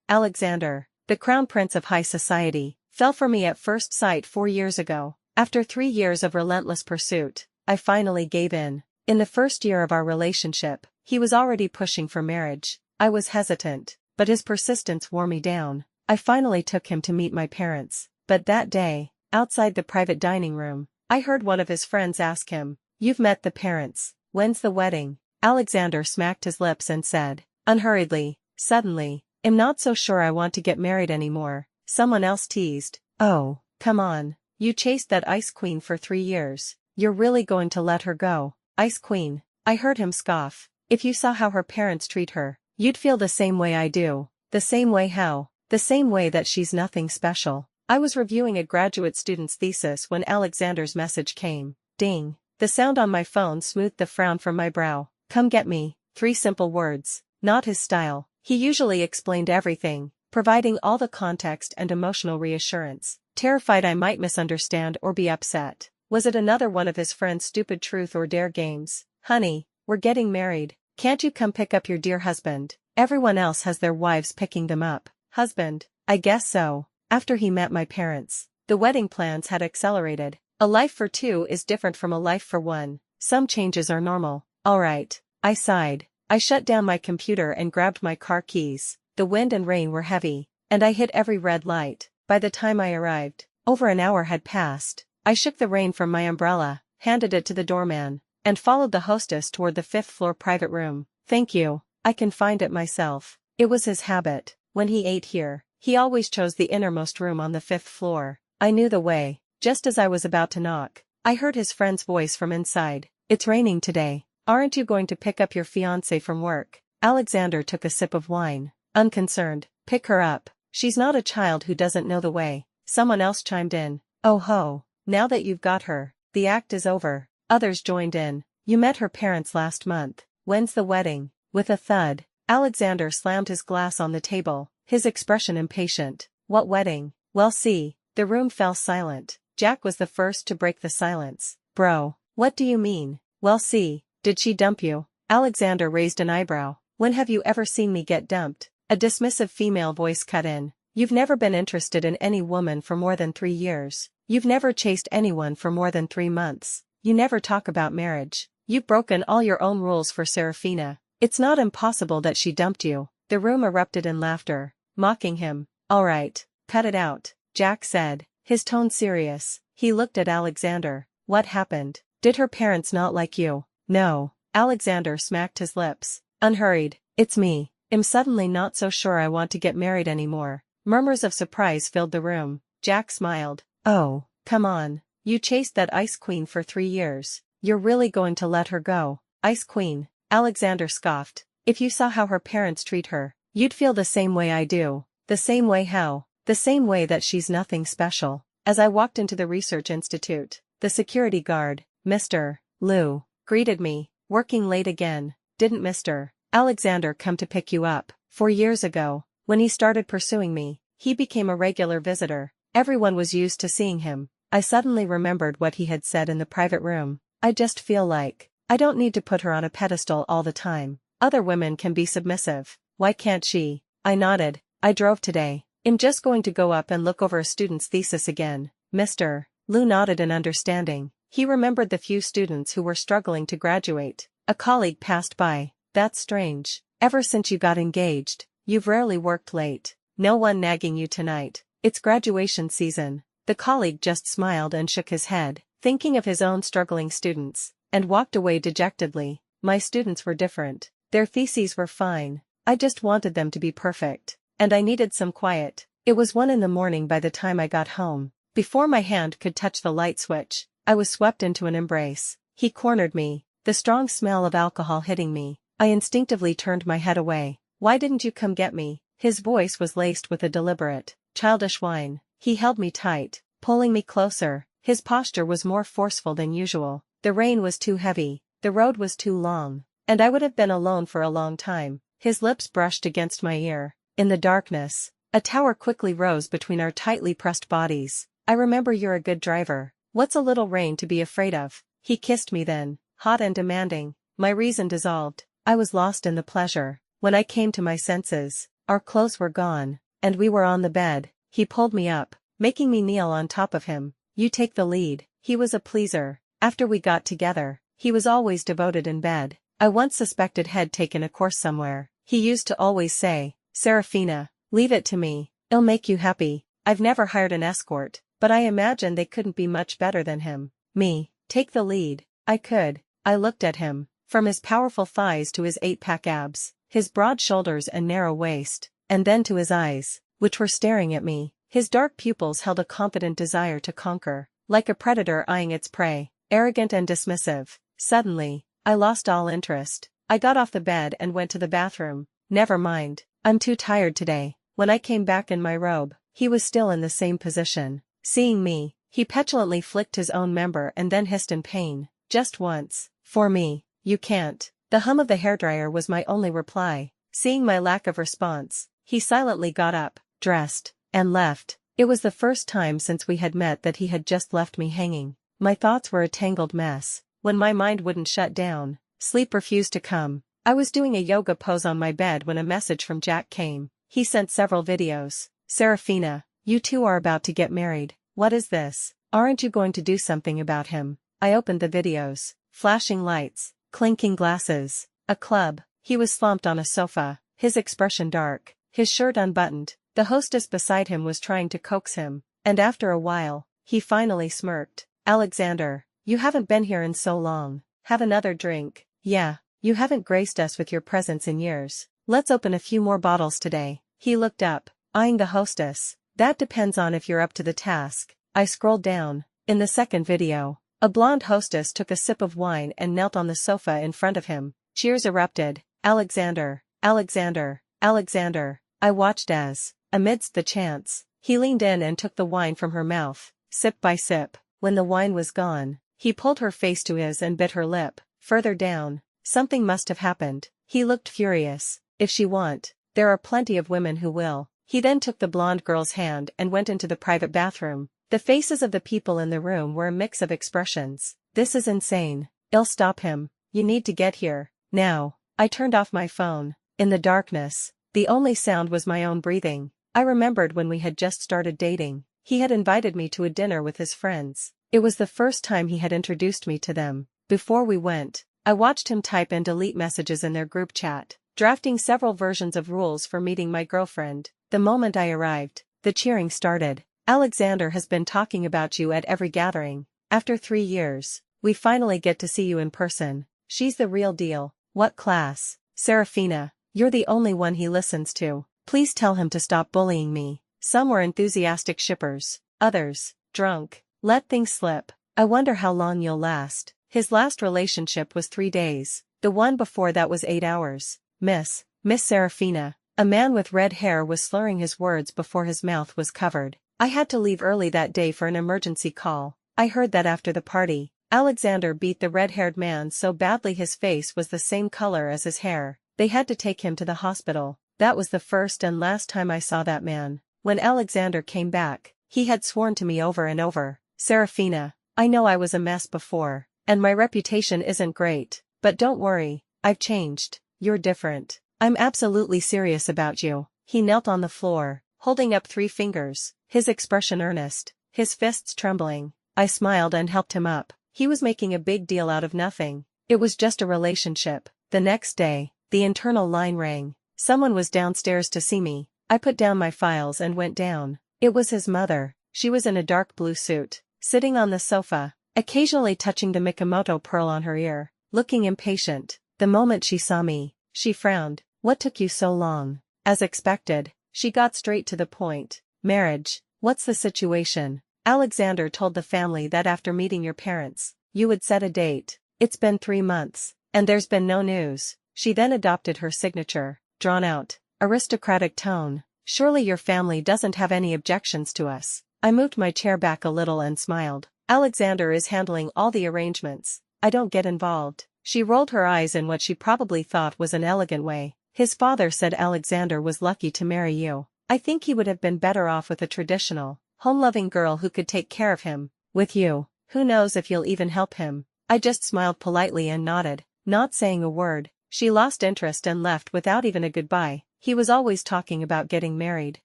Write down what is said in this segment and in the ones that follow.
Alexander, the crown prince of high society, fell for me at first sight 4 years ago. After 3 years of relentless pursuit, I finally gave in. In the first year of our relationship, he was already pushing for marriage. I was hesitant, but his persistence wore me down. I finally took him to meet my parents. But that day, outside the private dining room, I heard one of his friends ask him, "You've met the parents. When's the wedding?" Alexander smacked his lips and said, unhurriedly, suddenly, "I'm not so sure I want to get married anymore." Someone else teased, "Oh, come on. You chased that ice queen for 3 years. You're really going to let her go?" Ice queen. I heard him scoff. "If you saw how her parents treat her, you'd feel the same way I do." The same way how? The same way that she's nothing special. I was reviewing a graduate student's thesis when Alexander's message came. Ding. The sound on my phone smoothed the frown from my brow. "Come get me." 3 simple words. Not his style. He usually explained everything, providing all the context and emotional reassurance, terrified I might misunderstand or be upset. Was it another one of his friend's stupid truth or dare games? "Honey, we're getting married. Can't you come pick up your dear husband? Everyone else has their wives picking them up." Husband? I guess so. After he met my parents, the wedding plans had accelerated. A life for two is different from a life for one. Some changes are normal. All right. I sighed. I shut down my computer and grabbed my car keys. The wind and rain were heavy, and I hit every red light. By the time I arrived, over an hour had passed. I shook the rain from my umbrella, handed it to the doorman, and followed the hostess toward the 5th-floor private room. "Thank you, I can find it myself." It was his habit. When he ate here, he always chose the innermost room on the 5th floor. I knew the way. Just as I was about to knock, I heard his friend's voice from inside. "It's raining today. Aren't you going to pick up your fiancé from work?" Alexander took a sip of wine. Unconcerned. "Pick her up. She's not a child who doesn't know the way." Someone else chimed in. "Oh ho. Now that you've got her, the act is over." Others joined in. "You met her parents last month. When's the wedding?" With a thud, Alexander slammed his glass on the table, his expression impatient. "What wedding?" "Well, see." The room fell silent. Jack was the first to break the silence. "Bro, what do you mean?" "Well, see. Did she dump you?" Alexander raised an eyebrow. "When have you ever seen me get dumped?" A dismissive female voice cut in. "You've never been interested in any woman for more than 3 years. You've never chased anyone for more than 3 months. You never talk about marriage. You've broken all your own rules for Serafina. It's not impossible that she dumped you." The room erupted in laughter, mocking him. "All right, cut it out," Jack said, his tone serious. He looked at Alexander. "What happened? Did her parents not like you?" "No." Alexander smacked his lips. Unhurried. "It's me. I'm suddenly not so sure I want to get married anymore." Murmurs of surprise filled the room. Jack smiled. "Oh, come on. You chased that ice queen for 3 years. You're really going to let her go?" "Ice queen?" Alexander scoffed. "If you saw how her parents treat her, you'd feel the same way I do." "The same way how?" "The same way that she's nothing special." As I walked into the research institute, the security guard, Mr. Liu, greeted me. "Working late again, didn't Mr. Alexander come to pick you up?" 4 years ago, when he started pursuing me, he became a regular visitor. Everyone was used to seeing him. I suddenly remembered what he had said in the private room. "I just feel like I don't need to put her on a pedestal all the time. Other women can be submissive. Why can't she?" I nodded. "I drove today. I'm just going to go up and look over a student's thesis again." Mr. Liu nodded in understanding. He remembered the few students who were struggling to graduate. A colleague passed by. "That's strange. Ever since you got engaged, you've rarely worked late. No one nagging you tonight. It's graduation season." The colleague just smiled and shook his head, thinking of his own struggling students, and walked away dejectedly. My students were different. Their theses were fine. I just wanted them to be perfect. And I needed some quiet. It was 1 in the morning by the time I got home. Before my hand could touch the light switch, I was swept into an embrace. He cornered me, the strong smell of alcohol hitting me. I instinctively turned my head away. "Why didn't you come get me?" His voice was laced with a deliberate, childish whine. He held me tight, pulling me closer. His posture was more forceful than usual. The rain was too heavy, the road was too long, and I would have been alone for a long time. His lips brushed against my ear. In the darkness, a tower quickly rose between our tightly pressed bodies. "I remember you're a good driver. What's a little rain to be afraid of?" He kissed me then, hot and demanding. My reason dissolved. I was lost in the pleasure. When I came to my senses, Our clothes were gone, and we were on the bed. He pulled me up, making me kneel on top of him. You take the lead. He was a pleaser. After we got together, he was always devoted in bed. I once suspected he'd taken a course somewhere. He used to always say, Serafina, leave it to me. It'll make you happy. I've never hired an escort, but I imagine they couldn't be much better than him. Me, take the lead. I could. I looked at him, from his powerful thighs to his 8-pack abs, his broad shoulders and narrow waist, and then to his eyes, which were staring at me. His dark pupils held a confident desire to conquer, like a predator eyeing its prey, arrogant and dismissive. Suddenly, I lost all interest. I got off the bed and went to the bathroom. Never mind, I'm too tired today. When I came back in my robe, he was still in the same position. Seeing me, he petulantly flicked his own member and then hissed in pain. Just once. For me, you can't. The hum of the hairdryer was my only reply. Seeing my lack of response, he silently got up, dressed, and left. It was the first time since we had met that he had just left me hanging. My thoughts were a tangled mess. When my mind wouldn't shut down, sleep refused to come. I was doing a yoga pose on my bed when a message from Jack came. He sent several videos. Serafina, you two are about to get married. What is this? Aren't you going to do something about him? I opened the videos. Flashing lights, clinking glasses, a club. He was slumped on a sofa, his expression dark, his shirt unbuttoned. The hostess beside him was trying to coax him, and after a while, he finally smirked. Alexander, you haven't been here in so long. Have another drink. Yeah, you haven't graced us with your presence in years. Let's open a few more bottles today. He looked up, eyeing the hostess. That depends on if you're up to the task. I scrolled down. In the second video, a blonde hostess took a sip of wine and knelt on the sofa in front of him. Cheers erupted. Alexander, Alexander, Alexander. I watched as, amidst the chants, he leaned in and took the wine from her mouth, sip by sip. When the wine was gone, he pulled her face to his and bit her lip. Further down, something must have happened. He looked furious. If she won't, there are plenty of women who will. He then took the blonde girl's hand and went into the private bathroom. The faces of the people in the room were a mix of expressions. This is insane. I'll stop him. You need to get here. Now. I turned off my phone. In the darkness, the only sound was my own breathing. I remembered when we had just started dating. He had invited me to a dinner with his friends. It was the first time he had introduced me to them. Before we went, I watched him type and delete messages in their group chat, drafting several versions of rules for meeting my girlfriend. The moment I arrived, the cheering started. Alexander has been talking about you at every gathering. After 3 years, we finally get to see you in person. She's the real deal. What class? Serafina, you're the only one he listens to. Please tell him to stop bullying me. Some were enthusiastic shippers, others, drunk. Let things slip. I wonder how long you'll last. His last relationship was 3 days. The one before that was 8 hours. Miss Serafina. A man with red hair was slurring his words before his mouth was covered. I had to leave early that day for an emergency call. I heard that after the party, Alexander beat the red-haired man so badly his face was the same color as his hair. They had to take him to the hospital. That was the first and last time I saw that man. When Alexander came back, he had sworn to me over and over, Serafina, I know I was a mess before, and my reputation isn't great, but don't worry, I've changed. You're different. I'm absolutely serious about you. He knelt on the floor, holding up 3 fingers, his expression earnest, his fists trembling. I smiled and helped him up. He was making a big deal out of nothing. It was just a relationship. The next day, the internal line rang. Someone was downstairs to see me. I put down my files and went down. It was his mother. She was in a dark blue suit, sitting on the sofa, occasionally touching the Mikomoto pearl on her ear, looking impatient. The moment she saw me, she frowned. What took you so long? As expected, she got straight to the point. Marriage. What's the situation? Alexander told the family that after meeting your parents, you would set a date. It's been 3 months, and there's been no news. She then adopted her signature, drawn out, aristocratic tone. Surely your family doesn't have any objections to us. I moved my chair back a little and smiled. Alexander is handling all the arrangements. I don't get involved. She rolled her eyes in what she probably thought was an elegant way. His father said Alexander was lucky to marry you. I think he would have been better off with a traditional, home-loving girl who could take care of him. With you, who knows if you'll even help him. I just smiled politely and nodded, not saying a word. She lost interest and left without even a goodbye. He was always talking about getting married.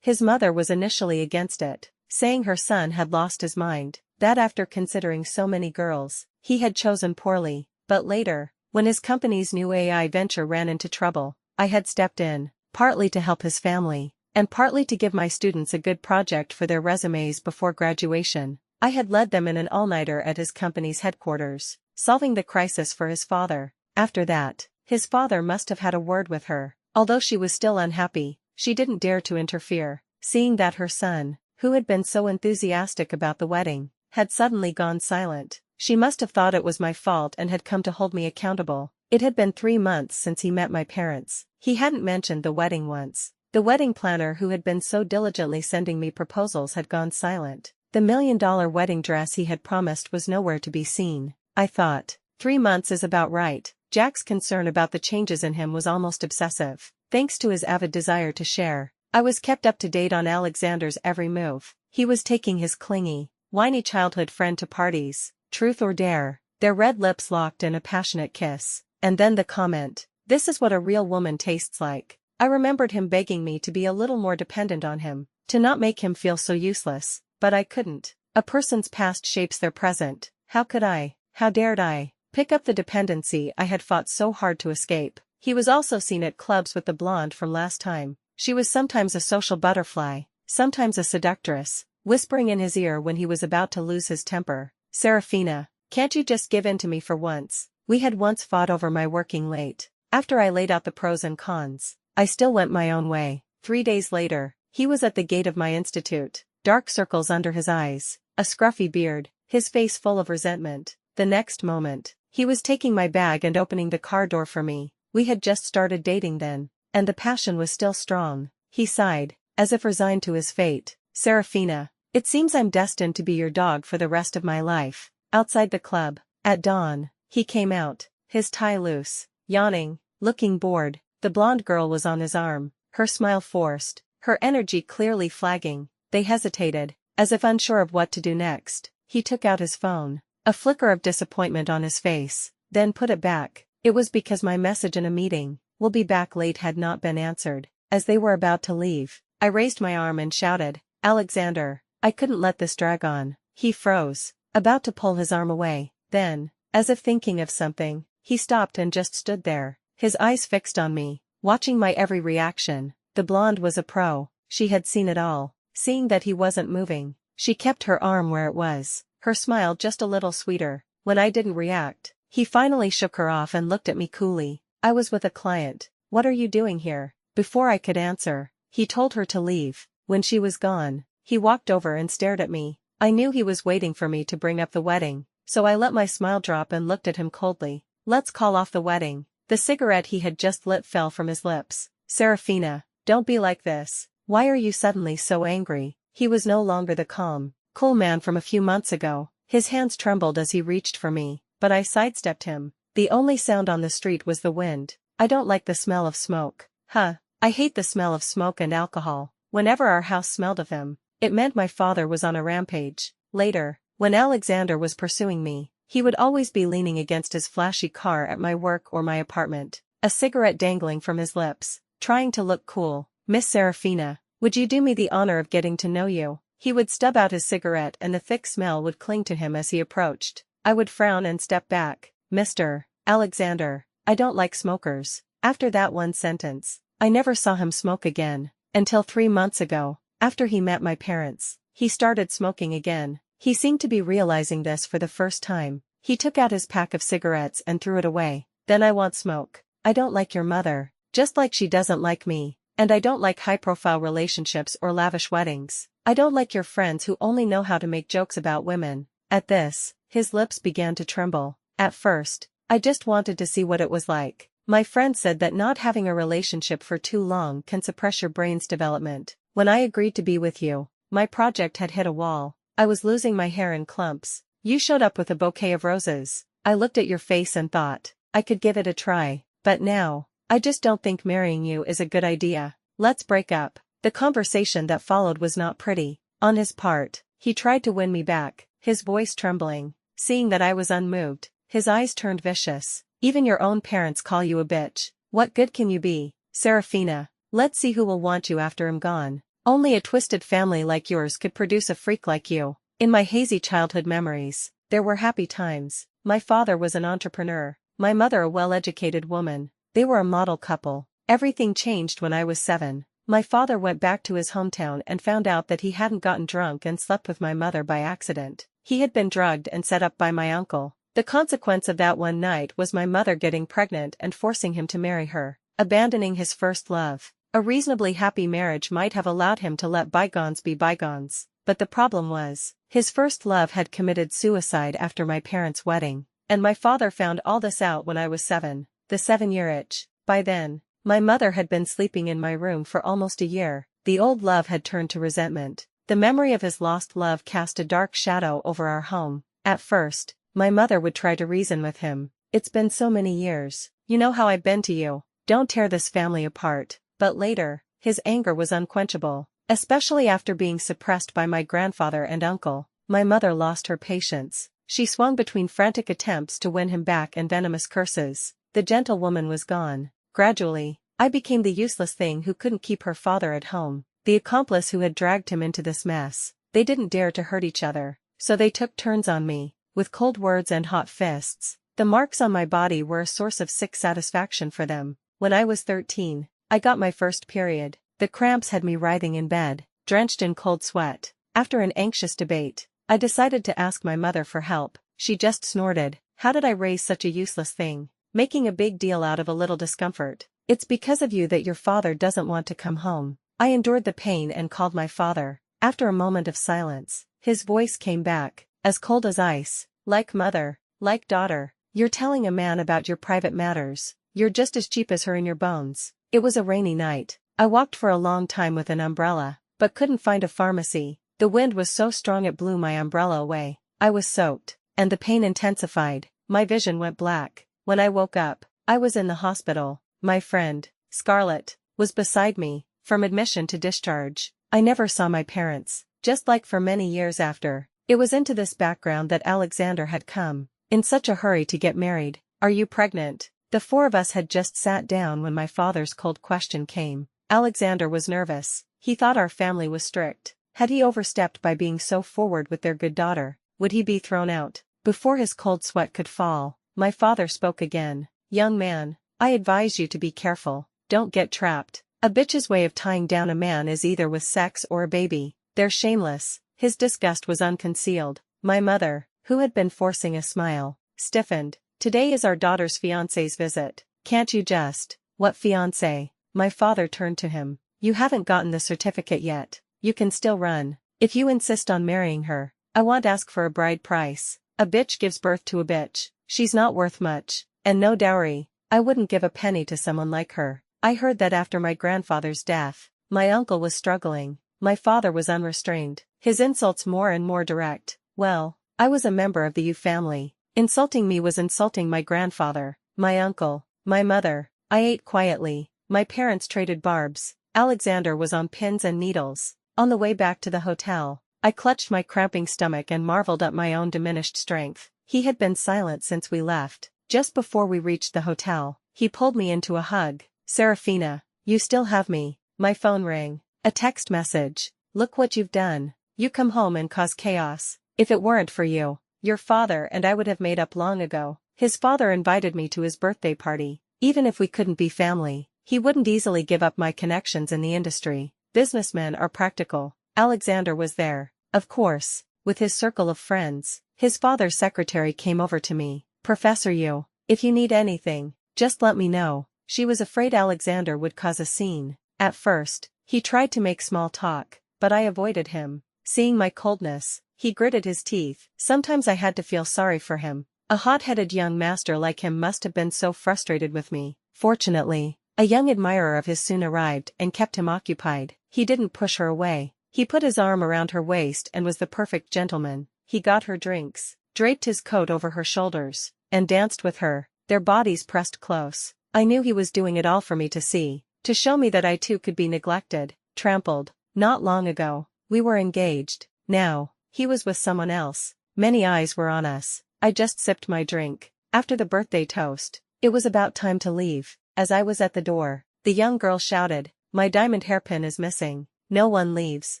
His mother was initially against it, saying her son had lost his mind, that after considering so many girls, he had chosen poorly. But later, when his company's new AI venture ran into trouble, I had stepped in, partly to help his family, and partly to give my students a good project for their resumes before graduation. I had led them in an all-nighter at his company's headquarters, solving the crisis for his father. After that, his father must have had a word with her. Although she was still unhappy, she didn't dare to interfere, seeing that her son, who had been so enthusiastic about the wedding, had suddenly gone silent. She must have thought it was my fault and had come to hold me accountable. It had been 3 months since he met my parents. He hadn't mentioned the wedding once. The wedding planner who had been so diligently sending me proposals had gone silent. The $1 million wedding dress he had promised was nowhere to be seen. I thought, 3 months is about right. Jack's concern about the changes in him was almost obsessive. Thanks to his avid desire to share, I was kept up to date on Alexander's every move. He was taking his clingy, whiny childhood friend to parties, truth or dare, their red lips locked in a passionate kiss. And then the comment, "This is what a real woman tastes like." I remembered him begging me to be a little more dependent on him, to not make him feel so useless, but I couldn't. A person's past shapes their present. How could I? How dared I pick up the dependency I had fought so hard to escape? He was also seen at clubs with the blonde from last time. She was sometimes a social butterfly, sometimes a seductress, whispering in his ear when he was about to lose his temper, "Serafina, can't you just give in to me for once?" We had once fought over my working late. After I laid out the pros and cons, I still went my own way. 3 days later, he was at the gate of my institute, dark circles under his eyes, a scruffy beard, his face full of resentment. The next moment, he was taking my bag and opening the car door for me. We had just started dating then, and the passion was still strong. He sighed, as if resigned to his fate. "Serafina, it seems I'm destined to be your dog for the rest of my life." Outside the club, at dawn, he came out, his tie loose, yawning, looking bored. The blonde girl was on his arm, her smile forced, her energy clearly flagging. They hesitated, as if unsure of what to do next. He took out his phone, a flicker of disappointment on his face, then put it back. It was because my message in a meeting, "We'll be back late," had not been answered. As they were about to leave, I raised my arm and shouted, "Alexander, I couldn't let this drag on." He froze, about to pull his arm away. Then, as if thinking of something, he stopped and just stood there, his eyes fixed on me, watching my every reaction. The blonde was a pro. She had seen it all. Seeing that he wasn't moving, she kept her arm where it was, her smile just a little sweeter. When I didn't react, he finally shook her off and looked at me coolly. "I was with a client. What are you doing here?" Before I could answer, he told her to leave. When she was gone, he walked over and stared at me. I knew he was waiting for me to bring up the wedding, so I let my smile drop and looked at him coldly. "Let's call off the wedding." The cigarette he had just lit fell from his lips. "Serafina, don't be like this. Why are you suddenly so angry?" He was no longer the calm, cool man from a few months ago. His hands trembled as he reached for me, but I sidestepped him. The only sound on the street was the wind. "I don't like the smell of smoke." "Huh, I hate the smell of smoke and alcohol." Whenever our house smelled of him, it meant my father was on a rampage. Later, when Alexander was pursuing me, he would always be leaning against his flashy car at my work or my apartment, a cigarette dangling from his lips, trying to look cool. "Miss Serafina, would you do me the honor of getting to know you?" He would stub out his cigarette and the thick smell would cling to him as he approached. I would frown and step back. "Mr. Alexander, I don't like smokers." After that one sentence, I never saw him smoke again, until 3 months ago, after he met my parents. He started smoking again. He seemed to be realizing this for the first time. He took out his pack of cigarettes and threw it away. "Then I won't smoke. I don't like your mother, just like she doesn't like me. And I don't like high-profile relationships or lavish weddings. I don't like your friends who only know how to make jokes about women." At this, his lips began to tremble. At first, I just wanted to see what it was like. My friend said that not having a relationship for too long can suppress your brain's development. When I agreed to be with you, my project had hit a wall. I was losing my hair in clumps. You showed up with a bouquet of roses. I looked at your face and thought, I could give it a try. But now, I just don't think marrying you is a good idea. Let's break up. The conversation that followed was not pretty. On his part, he tried to win me back, his voice trembling. Seeing that I was unmoved, his eyes turned vicious. "Even your own parents call you a bitch. What good can you be, Serafina? Let's see who will want you after I'm gone. Only a twisted family like yours could produce a freak like you. In my hazy childhood memories, there were happy times. My father was an entrepreneur, my mother a well-educated woman. They were a model couple. Everything changed when I was 7. My father went back to his hometown and found out that he hadn't gotten drunk and slept with my mother by accident. He had been drugged and set up by my uncle. The consequence of that one night was my mother getting pregnant and forcing him to marry her, abandoning his first love. A reasonably happy marriage might have allowed him to let bygones be bygones, but the problem was, his first love had committed suicide after my parents' wedding, and my father found all this out when I was 7, the 7-year itch. By then, my mother had been sleeping in my room for almost a year. The old love had turned to resentment. The memory of his lost love cast a dark shadow over our home. At first, my mother would try to reason with him. It's been so many years. You know how I've been to you. Don't tear this family apart. But later, his anger was unquenchable, especially after being suppressed by my grandfather and uncle. My mother lost her patience. She swung between frantic attempts to win him back and venomous curses. The gentlewoman was gone. Gradually, I became the useless thing who couldn't keep her father at home, the accomplice who had dragged him into this mess. They didn't dare to hurt each other, so they took turns on me, with cold words and hot fists. The marks on my body were a source of sick satisfaction for them. When I was 13, I got my first period. The cramps had me writhing in bed, drenched in cold sweat. After an anxious debate, I decided to ask my mother for help. She just snorted. How did I raise such a useless thing? Making a big deal out of a little discomfort. It's because of you that your father doesn't want to come home. I endured the pain and called my father. After a moment of silence, his voice came back, as cold as ice. Like mother, like daughter, you're telling a man about your private matters. You're just as cheap as her in your bones. It was a rainy night. I walked for a long time with an umbrella, but couldn't find a pharmacy. The wind was so strong it blew my umbrella away. I was soaked, and the pain intensified. My vision went black. When I woke up, I was in the hospital. My friend, Scarlett, was beside me, from admission to discharge. I never saw my parents, just like for many years after. It was into this background that Alexander had come, in such a hurry to get married. Are you pregnant? The 4 of us had just sat down when my father's cold question came. Alexander was nervous. He thought our family was strict. Had he overstepped by being so forward with their good daughter? Would he be thrown out? Before his cold sweat could fall, my father spoke again. Young man, I advise you to be careful. Don't get trapped. A bitch's way of tying down a man is either with sex or a baby. They're shameless. His disgust was unconcealed. My mother, who had been forcing a smile, stiffened. Today is our daughter's fiancé's visit. Can't you just— What fiancé? My father turned to him. You haven't gotten the certificate yet. You can still run. If you insist on marrying her, I won't ask for a bride price. A bitch gives birth to a bitch. She's not worth much. And no dowry. I wouldn't give a penny to someone like her. I heard that after my grandfather's death, my uncle was struggling. My father was unrestrained. His insults more and more direct. Well, I was a member of the Yu family. Insulting me was insulting my grandfather, my uncle, my mother. I ate quietly. My parents traded barbs. Alexander was on pins and needles. On the way back to the hotel, I clutched my cramping stomach and marveled at my own diminished strength. He had been silent since we left. Just before we reached the hotel, he pulled me into a hug. Serafina, you still have me. My phone rang. A text message. Look what you've done. You come home and cause chaos. If it weren't for you, your father and I would have made up long ago. His father invited me to his birthday party. Even if we couldn't be family, he wouldn't easily give up my connections in the industry. Businessmen are practical. Alexander was there, of course, with his circle of friends. His father's secretary came over to me. Professor Yu, if you need anything, just let me know. She was afraid Alexander would cause a scene. At first, he tried to make small talk, but I avoided him. Seeing my coldness, he gritted his teeth. Sometimes I had to feel sorry for him. A hot-headed young master like him must have been so frustrated with me. Fortunately, a young admirer of his soon arrived and kept him occupied. He didn't push her away. He put his arm around her waist and was the perfect gentleman. He got her drinks, draped his coat over her shoulders, and danced with her, their bodies pressed close. I knew he was doing it all for me to see, to show me that I too could be neglected, trampled. Not long ago, we were engaged. Now, he was with someone else. Many eyes were on us. I just sipped my drink. After the birthday toast, it was about time to leave. As I was at the door, the young girl shouted, My diamond hairpin is missing. No one leaves.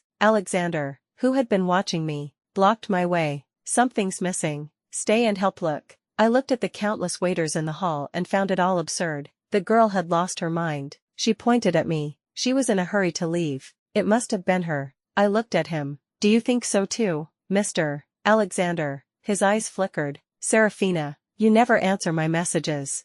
Alexander, who had been watching me, blocked my way. Something's missing. Stay and help look. I looked at the countless waiters in the hall and found it all absurd. The girl had lost her mind. She pointed at me. She was in a hurry to leave. It must have been her. I looked at him. Do you think so too, Mr. Alexander? His eyes flickered. Serafina, you never answer my messages.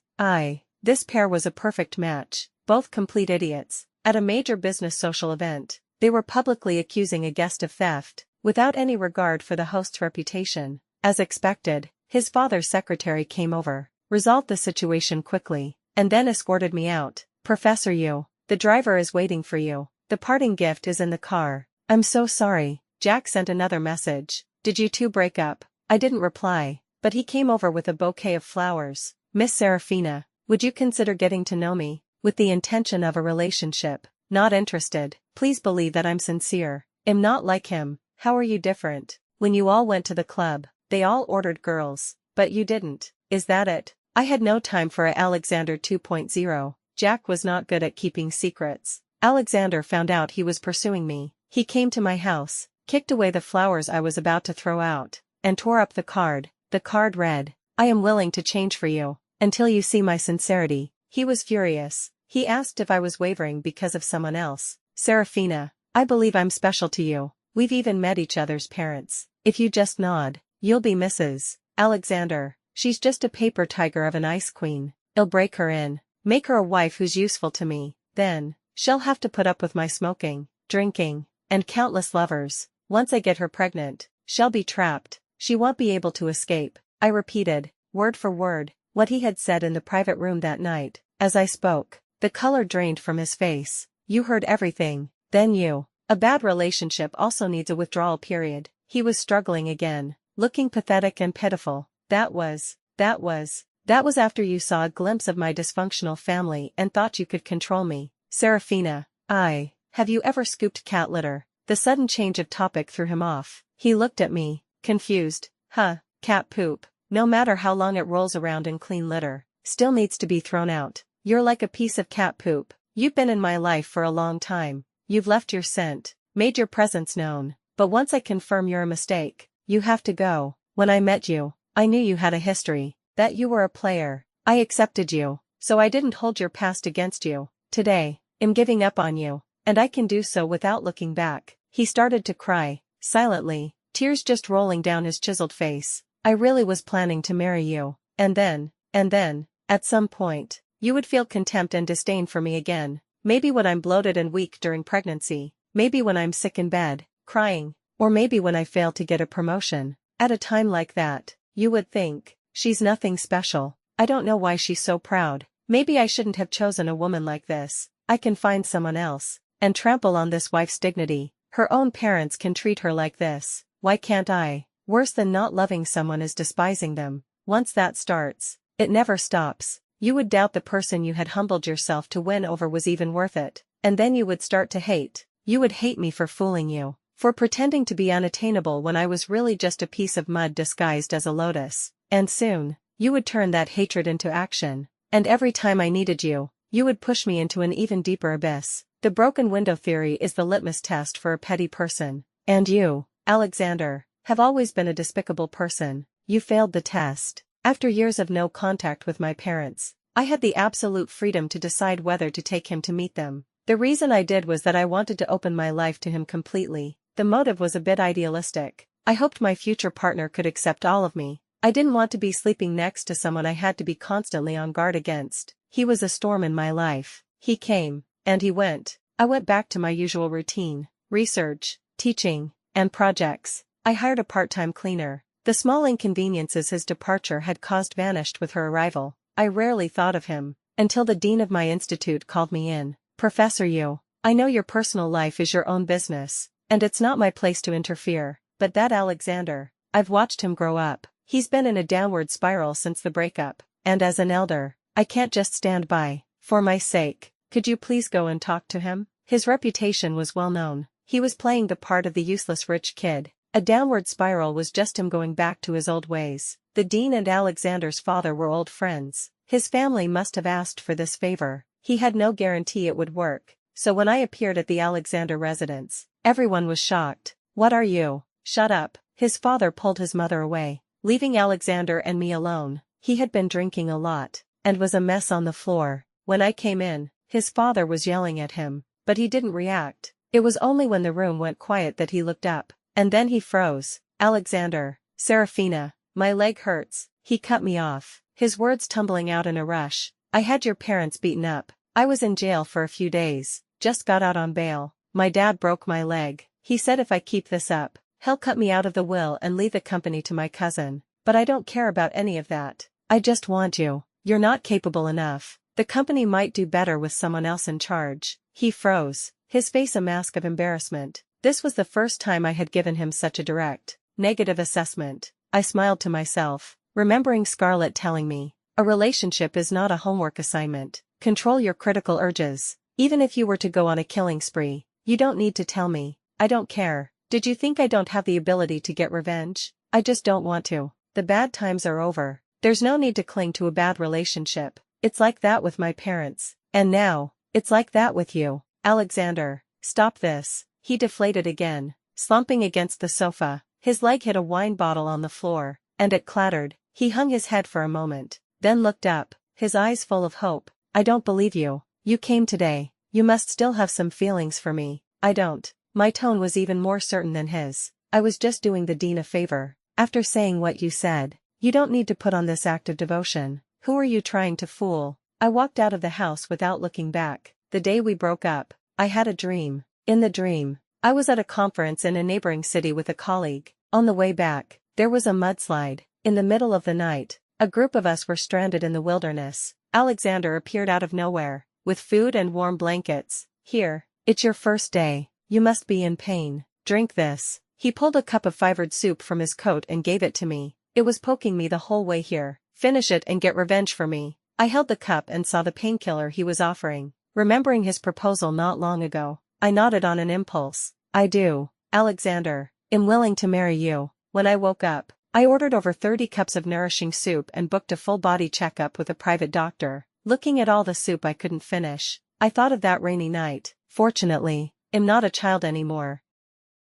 This pair was a perfect match. Both complete idiots. At a major business social event, they were publicly accusing a guest of theft, without any regard for the host's reputation. As expected, his father's secretary came over, resolved the situation quickly, and then escorted me out. Professor Yu, the driver is waiting for you. The parting gift is in the car. I'm so sorry. Jack sent another message. Did you two break up? I didn't reply, but he came over with a bouquet of flowers. Miss Serafina, would you consider getting to know me? With the intention of a relationship. Not interested. Please believe that I'm sincere. Am not like him. How are you different? When you all went to the club, they all ordered girls, but you didn't. Is that it? I had no time for a Alexander 2.0. Jack was not good at keeping secrets. Alexander found out he was pursuing me. He came to my house, kicked away the flowers I was about to throw out, and tore up the card. The card read, I am willing to change for you, until you see my sincerity. He was furious. He asked if I was wavering because of someone else. Serafina, I believe I'm special to you. We've even met each other's parents. If you just nod, you'll be Mrs. Alexander. She's just a paper tiger of an ice queen. I'll break her in. Make her a wife who's useful to me. Then, she'll have to put up with my smoking, drinking, and countless lovers. Once I get her pregnant, she'll be trapped. She won't be able to escape. I repeated, word for word, what he had said in the private room that night. As I spoke, the color drained from his face. You heard everything. Then you. A bad relationship also needs a withdrawal period. He was struggling again, looking pathetic and pitiful. That was after you saw a glimpse of my dysfunctional family and thought you could control me. Serafina, have you ever scooped cat litter? The sudden change of topic threw him off. He looked at me, confused. Cat poop. No matter how long it rolls around in clean litter, still needs to be thrown out. You're like a piece of cat poop. You've been in my life for a long time. You've left your scent, made your presence known, but once I confirm you're a mistake, you have to go. When I met you, I knew you had a history, that you were a player. I accepted you, so I didn't hold your past against you. Today, I'm giving up on you, and I can do so without looking back. He started to cry, silently, tears just rolling down his chiseled face. I really was planning to marry you, and then, at some point, you would feel contempt and disdain for me again. Maybe when I'm bloated and weak during pregnancy, maybe when I'm sick in bed, crying, or maybe when I fail to get a promotion. At a time like that, you would think, she's nothing special. I don't know why she's so proud. Maybe I shouldn't have chosen a woman like this. I can find someone else, and trample on this wife's dignity. Her own parents can treat her like this. Why can't I? Worse than not loving someone is despising them. Once that starts, it never stops. You would doubt the person you had humbled yourself to win over was even worth it. And then you would start to hate. You would hate me for fooling you, for pretending to be unattainable when I was really just a piece of mud disguised as a lotus. And soon, you would turn that hatred into action. And every time I needed you, you would push me into an even deeper abyss. The broken window theory is the litmus test for a petty person. And you, Alexander, have always been a despicable person. You failed the test. After years of no contact with my parents, I had the absolute freedom to decide whether to take him to meet them. The reason I did was that I wanted to open my life to him completely. The motive was a bit idealistic. I hoped my future partner could accept all of me. I didn't want to be sleeping next to someone I had to be constantly on guard against. He was a storm in my life. He came, and he went. I went back to my usual routine: research, teaching, and projects. I hired a part-time cleaner. The small inconveniences his departure had caused vanished with her arrival. I rarely thought of him, until the dean of my institute called me in. Professor Yu, I know your personal life is your own business, and it's not my place to interfere, but that Alexander, I've watched him grow up. He's been in a downward spiral since the breakup, and as an elder, I can't just stand by. For my sake, could you please go and talk to him? His reputation was well known. He was playing the part of the useless rich kid. A downward spiral was just him going back to his old ways. The dean and Alexander's father were old friends. His family must have asked for this favor. He had no guarantee it would work, so when I appeared at the Alexander residence, everyone was shocked. "What are you?" "Shut up." His father pulled his mother away, leaving Alexander and me alone. He had been drinking a lot, and was a mess on the floor. When I came in, his father was yelling at him, but he didn't react. It was only when the room went quiet that he looked up, and then he froze. "Alexander." "Serafina, my leg hurts." He cut me off, his words tumbling out in a rush. "I had your parents beaten up. I was in jail for a few days, just got out on bail. My dad broke my leg. He said if I keep this up, he'll cut me out of the will and leave the company to my cousin. But I don't care about any of that. I just want you. You're not capable enough. The company might do better with someone else in charge." He froze, his face a mask of embarrassment. This was the first time I had given him such a direct, negative assessment. I smiled to myself, remembering Scarlett telling me, "A relationship is not a homework assignment. Control your critical urges. Even if you were to go on a killing spree, you don't need to tell me. I don't care. Did you think I don't have the ability to get revenge? I just don't want to. The bad times are over. There's no need to cling to a bad relationship. It's like that with my parents. And now, it's like that with you." "Alexander, stop this." He deflated again, slumping against the sofa. His leg hit a wine bottle on the floor, and it clattered. He hung his head for a moment, then looked up, his eyes full of hope. "I don't believe you. You came today. You must still have some feelings for me." "I don't." My tone was even more certain than his. "I was just doing the dean a favor. After saying what you said, you don't need to put on this act of devotion. Who are you trying to fool?" I walked out of the house without looking back. The day we broke up, I had a dream. In the dream, I was at a conference in a neighboring city with a colleague. On the way back, there was a mudslide. In the middle of the night, a group of us were stranded in the wilderness. Alexander appeared out of nowhere, with food and warm blankets. "Here, it's your first day. You must be in pain. Drink this." He pulled a cup of fibered soup from his coat and gave it to me. "It was poking me the whole way here. Finish it and get revenge for me." I held the cup and saw the painkiller he was offering. Remembering his proposal not long ago, I nodded on an impulse. "I do, Alexander. Am willing to marry you." When I woke up, I ordered over 30 cups of nourishing soup and booked a full-body checkup with a private doctor. Looking at all the soup I couldn't finish, I thought of that rainy night. Fortunately, I'm not a child anymore.